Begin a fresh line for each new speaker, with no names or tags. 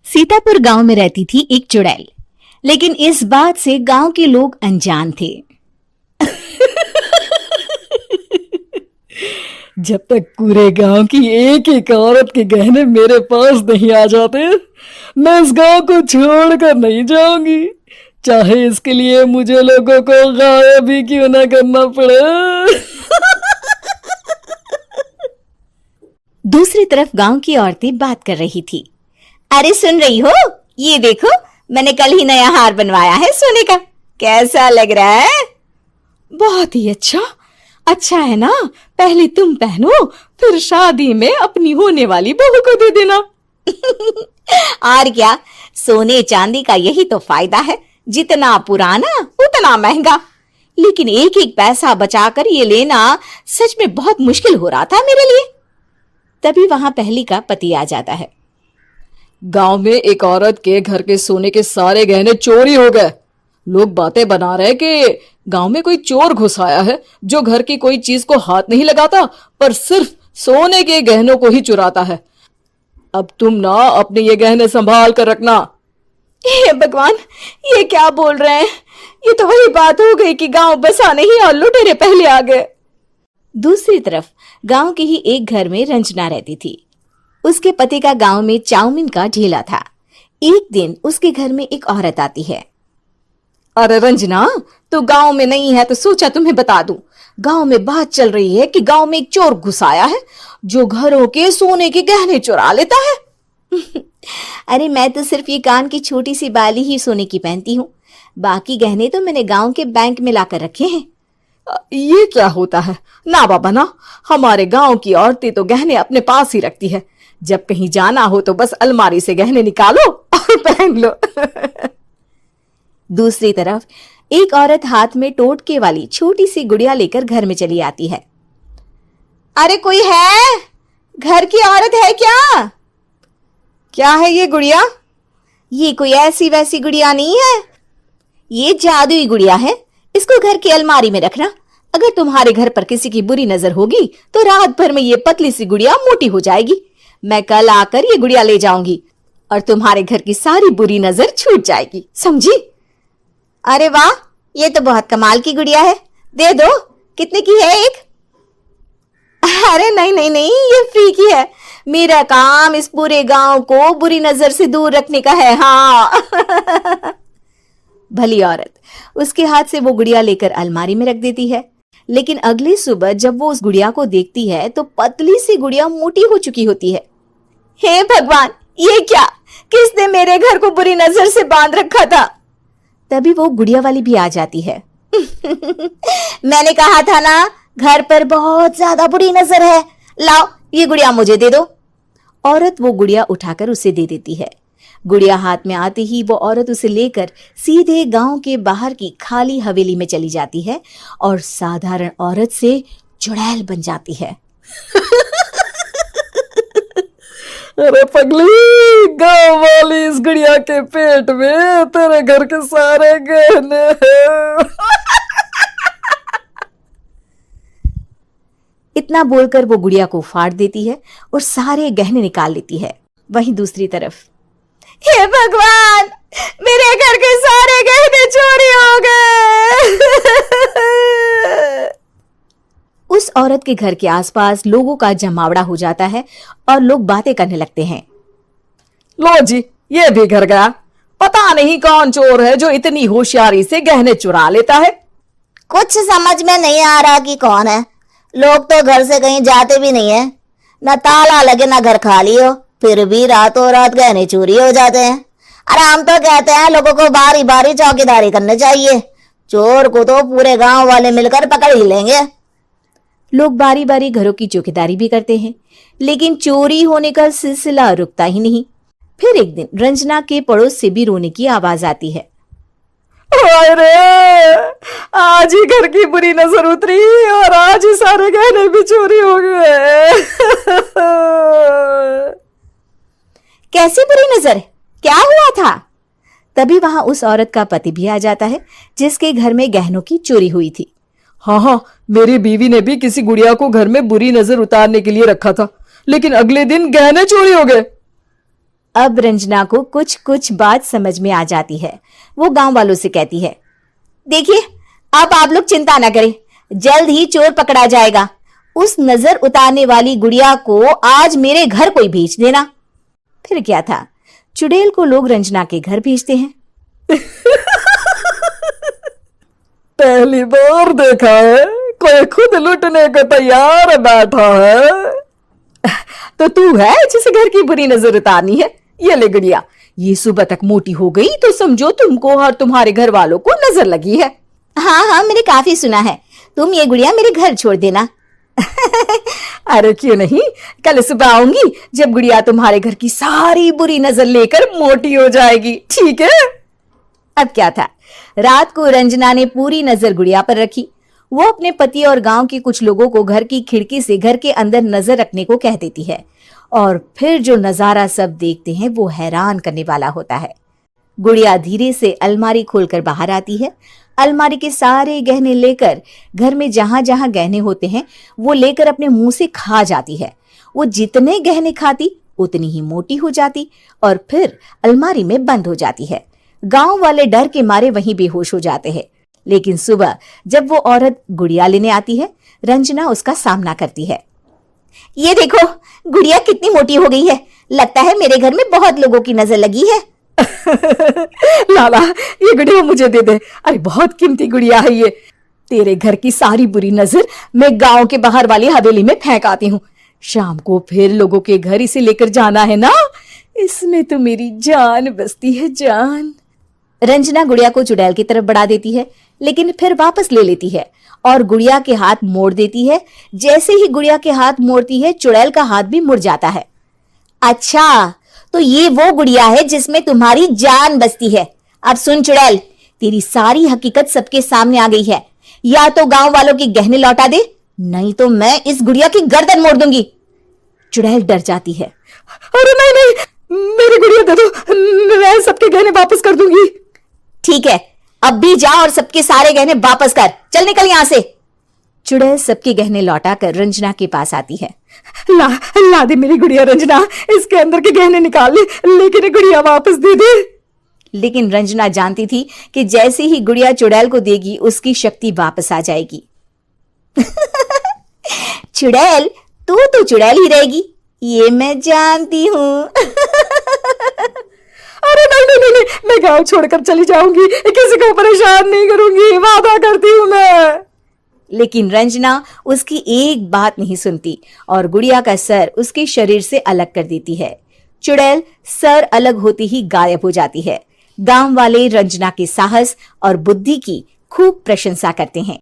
सीतापुर गांव में रहती थी एक चुड़ैल, लेकिन इस बात से गांव के लोग अनजान थे।
जब तक पूरे गांव की एक एक औरत के गहने मेरे पास नहीं आ जाते, मैं इस गांव को छोड़कर नहीं जाऊंगी, चाहे इसके लिए मुझे लोगों को गायब ही क्यों ना करना पड़े।
दूसरी तरफ गांव की औरतें बात कर रही थी। अरे सुन रही हो, ये देखो, मैंने कल ही नया हार बनवाया है सोने का, कैसा लग रहा है?
बहुत ही अच्छा। अच्छा है ना, पहले तुम पहनो, फिर शादी में अपनी होने वाली बहू को दे देना।
और क्या, सोने चांदी का यही तो फायदा है, जितना पुराना उतना महंगा। लेकिन एक एक पैसा बचाकर ये लेना सच में बहुत मुश्किल हो रहा था मेरे लिए। तभी वहां पहली का पति आ जाता है।
गांव में एक औरत के घर के सोने के सारे गहने चोरी हो गए। लोग बातें बना रहे कि गांव में कोई चोर घुस आया है जो घर की कोई चीज को हाथ नहीं लगाता, पर सिर्फ सोने के गहनों को ही चुराता है। अब तुम ना अपने ये गहने संभाल कर रखना।
हे भगवान, ये क्या बोल रहे हैं? ये तो वही बात हो गई कि गांव बसा नहीं और लुटेरे पहले आ गए। दूसरी तरफ गांव के ही एक घर में रंजना रहती थी। उसके पति का गांव में चाउमीन का ठेला था। एक दिन उसके घर में एक औरत आती है।
अरे रंजना, तू गांव में नहीं है तो सोचा तुम्हें बता दूं। गांव में बात चल रही है कि गांव में एक चोर घुस आया है जो घरों के सोने के गहने चुरा लेता है।
अरे मैं तो सिर्फ ये कान की छोटी सी बाली ही सोने की पहनती हूँ, बाकी गहने तो मैंने गांव के बैंक में लाकर रखे हैं।
ये क्या होता है? ना बाबा ना, हमारे गांव की औरतें तो गहने अपने पास ही रखती है। जब कहीं जाना हो तो बस अलमारी से गहने निकालो और पहन लो।
दूसरी तरफ एक औरत हाथ में टोटके वाली छोटी सी गुड़िया लेकर घर में चली आती है। अरे कोई है? घर की औरत है क्या?
क्या है ये गुड़िया?
ये कोई ऐसी वैसी गुड़िया नहीं है, ये जादुई गुड़िया है। इसको घर की अलमारी में रखना। अगर तुम्हारे घर पर किसी की बुरी नजर होगी तो रात भर में ये पतली सी गुड़िया मोटी हो जाएगी। मैं कल आकर ये गुड़िया ले जाऊंगी और तुम्हारे घर की सारी बुरी नजर छूट जाएगी, समझी? अरे वाह, ये तो बहुत कमाल की गुड़िया है, दे दो। कितने की है एक? अरे नहीं नहीं नहीं, ये फ्री की है। मेरा काम इस पूरे गांव को बुरी नजर से दूर रखने का है। हाँ। भली औरत उसके हाथ से वो गुड़िया लेकर अलमारी में रख देती है। लेकिन अगली सुबह जब वो उस गुड़िया को देखती है तो पतली सी गुड़िया मोटी हो चुकी होती है। हे भगवान, ये क्या? किसने मेरे घर को बुरी नजर से बांध रखा था? तभी वो गुड़िया वाली भी आ जाती है। मैंने कहा था ना, घर पर बहुत ज्यादा बुरी नजर है। लाओ, ये गुड़िया मुझे दे दो। औरत वो गुड़िया उठाकर उसे दे देती है। गुड़िया हाथ में आते ही वो औरत उसे लेकर सीधे गांव के बाहर की खाली हवेली में चली जाती है और साधारण औरत से चुड़ैल बन जाती है।
अरे पगली, गांव वाली इस गुड़िया के पेट में तेरे घर के सारे गहने हैं।
इतना बोलकर वो गुड़िया को फाड़ देती है और सारे गहने निकाल लेती है। वहीं दूसरी तरफ, हे भगवान, मेरे घर के सारे गहने चोरी हो गए। उस औरत के घर के आसपास लोगों का जमावड़ा हो जाता है और लोग बातें करने लगते हैं।
लो जी, ये भी घर गया। पता नहीं कौन चोर है जो इतनी होशियारी से गहने चुरा लेता है।
कुछ समझ में नहीं आ रहा कि कौन है। लोग तो घर से कहीं जाते भी नहीं है, न ताला लगे न घर खाली हो, फिर भी रातों रात गहने चोरी हो जाते हैं। अरे हम तो कहते हैं लोगों को बारी बारी चौकीदारी करनी चाहिए, चोर को तो पूरे गांव वाले मिलकर पकड़ ही लेंगे।
लोग बारी बारी घरों की चौकीदारी भी करते हैं, लेकिन चोरी होने का सिलसिला रुकता ही नहीं। फिर एक दिन रंजना के पड़ोस से भी रोने की आवाज आती है।
अरे आज ही घर की बुरी नजर उतरी और आज ही सारे गहने भी चोरी हो गए।
कैसी बुरी नजर? क्या हुआ था? तभी वहां उस औरत का पति भी आ जाता है जिसके घर में गहनों की चोरी हुई थी।
हाँ, मेरी बीवी ने भी किसी गुड़िया को घर में बुरी नजर उतारने के लिए रखा था, लेकिन अगले दिन गहने चोरी हो गए।
अब रंजना को कुछ कुछ बात समझ में आ जाती है। वो गांव वालों से कहती है, देखिए अब आप लोग चिंता ना करें, जल्द ही चोर पकड़ा जाएगा। उस नजर उतारने वाली गुड़िया को आज मेरे घर कोई भेज देना। फिर क्या था, चुड़ैल को लोग रंजना के घर भेजते हैं।
पहली बार देखा है कोई खुद लूटने को तैयार बैठा है।
तो तू है जिसे घर की बुरी नजर उतारनी है? ये ले गुड़िया, ये सुबह तक मोटी हो गई तो समझो तुमको और तुम्हारे घर वालों को नजर लगी है। हाँ हाँ, मैंने काफी सुना है। तुम ये गुड़िया मेरे घर छोड़ देना। अरे क्यों नहीं, कल सुबह आऊंगी जब गुड़िया तुम्हारे घर की सारी बुरी नजर लेकर मोटी हो जाएगी, ठीक है? अब क्या था, रात को रंजना ने पूरी नजर गुड़िया पर रखी। वो अपने पति और गांव के कुछ लोगों को घर की खिड़की से घर के अंदर नजर रखने को कह देती है, और फिर जो नजारा सब देखते हैं वो हैरान करने वाला होता है। गुड़िया धीरे से अलमारी खोलकर बाहर आती है। अलमारी के सारे गहने लेकर घर में जहां जहां गहने होते हैं वो लेकर अपने मुंह से खा जाती है। वो जितने गहने खाती उतनी ही मोटी हो जाती और फिर अलमारी में बंद हो जाती है। गांव वाले डर के मारे वहीं बेहोश हो जाते हैं। लेकिन सुबह जब वो औरत गुड़िया लेने आती है, रंजना उसका सामना करती है। ये देखो, गुड़िया कितनी मोटी हो गई है। लगता है मेरे घर में बहुत लोगों की नजर लगी है।
लाला, ये गुड़िया मुझे दे दे। अरे बहुत कीमती गुड़िया है ये।
तेरे घर की सारी बुरी नजर मैं गांव के बाहर वाली हवेली में फेंक आती हूँ। शाम को फिर लोगों के घर इसे लेकर जाना है ना। इसमें तो मेरी जान बसती है, जान। रंजना गुड़िया को चुड़ैल की तरफ बढ़ा देती है, लेकिन फिर वापस ले लेती है और गुड़िया के हाथ मोड़ देती है। जैसे ही गुड़िया के हाथ मोड़ती है, चुड़ैल का हाथ भी मुड़ जाता है। अच्छा, तो ये वो गुड़िया है जिसमें तुम्हारी जान बसती है। अब सुन चुड़ैल, तेरी सारी हकीकत सबके सामने आ गई है। या तो गांव वालों के गहने लौटा दे, नहीं तो मैं इस गुड़िया की गर्दन मोड़ दूंगी। चुड़ैल डर जाती है।
अरे नहीं नहीं, मेरी गुड़िया दे दो, मैं सबके गहने वापस कर दूंगी।
ठीक है, अब भी जा और सबके सारे गहने वापस कर। चल निकल यहां से। चुड़ैल सबके गहने लौटाकर रंजना के पास आती है।
ला दे मेरी गुड़िया रंजना, इसके अंदर के गहने निकाल ले, लेकिन गुड़िया वापस दे दे।
लेकिन रंजना जानती थी कि जैसे ही गुड़िया चुड़ैल को देगी उसकी शक्ति वापस आ जाएगी। चुड़ैल, तू तो चुड़ैल ही रहेगी, ये मैं जानती हूँ।
अरे नहीं नहीं नहीं, मैं गांव छोड़कर चली जाऊंगी, किसी को परेशान नहीं करूंगी, वादा करती हूँ मैं।
लेकिन रंजना उसकी एक बात नहीं सुनती और गुड़िया का सर उसके शरीर से अलग कर देती है। चुड़ैल सर अलग होते ही गायब हो जाती है। गांव वाले रंजना के साहस और बुद्धि की खूब प्रशंसा करते हैं।